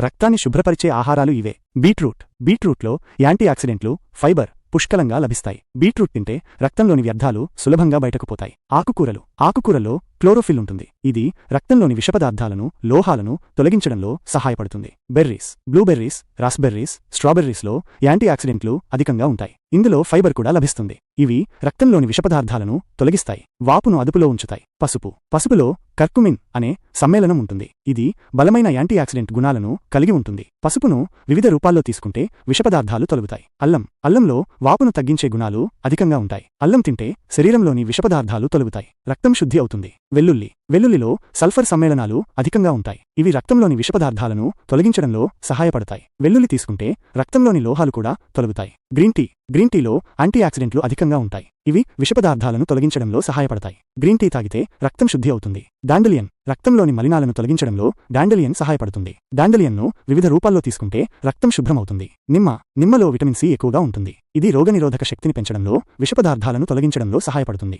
రక్తాన్ని శుభ్రపరిచే ఆహారాలు ఇవే. బీట్రూట్లో యాంటీ ఆక్సిడెంట్లు, ఫైబర్ పుష్కలంగా లభిస్తాయి. బీట్రూట్ తింటే రక్తంలోని వ్యర్థాలు సులభంగా బయటకు పోతాయి. ఆకుకూరల్లో క్లోరోఫిల్ ఉంటుంది. ఇది రక్తంలోని విషపదార్థాలను, లోహాలను తొలగించడంలో సహాయపడుతుంది. బ్లూబెర్రీస్, రాస్బెర్రీస్, స్ట్రాబెర్రీస్లో యాంటీ ఆక్సిడెంట్లు అధికంగా ఉంటాయి. ఇందులో ఫైబర్ కూడా లభిస్తుంది. ఇవి రక్తంలోని విషపదార్థాలను తొలగిస్తాయి, వాపును అదుపులో ఉంచుతాయి. పసుపులో కర్కుమిన్ అనే సమ్మేళనం ఉంటుంది. ఇది బలమైన యాంటీ ఆక్సిడెంట్ గుణాలను కలిగి ఉంటుంది. పసుపును వివిధ రూపాల్లో తీసుకుంటే విషపదార్థాలు తొలగుతాయి. అల్లంలో వాపును తగ్గించే గుణాలు అధికంగా ఉంటాయి. అల్లం తింటే శరీరంలోని విషపదార్థాలు తొలగుతాయి, రక్తం శుద్ధి అవుతుంది. వెల్లుల్లిలో సల్ఫర్ సమ్మేళనాలు అధికంగా ఉంటాయి. ఇవి రక్తంలోని విషపదార్థాలను తొలగించడంలో సహాయపడతాయి. వెల్లుల్లి తీసుకుంటే రక్తంలోని లోహాలు కూడా తొలగుతాయి. గ్రీన్ టీలో యాంటీ ఆక్సిడెంట్లు అధికంగా ఉంటాయి. ఇవి విషపదార్థాలను తొలగించడంలో సహాయపడతాయి. గ్రీన్ టీ తాగితే రక్తం శుద్ధి అవుతుంది. డాండలియన్ రక్తంలోని మలినాలను తొలగించడంలో డాండలియన్ సహాయపడుతుంది. డాండలియన్ను వివిధ రూపాల్లో తీసుకుంటే రక్తం శుభ్రమవుతుంది. నిమ్మలో విటమిన్ సి ఎక్కువగా ఉంటుంది. ఇది రోగనిరోధక శక్తిని పెంచడంలో, విషపదార్థాలను తొలగించడంలో సహాయపడుతుంది.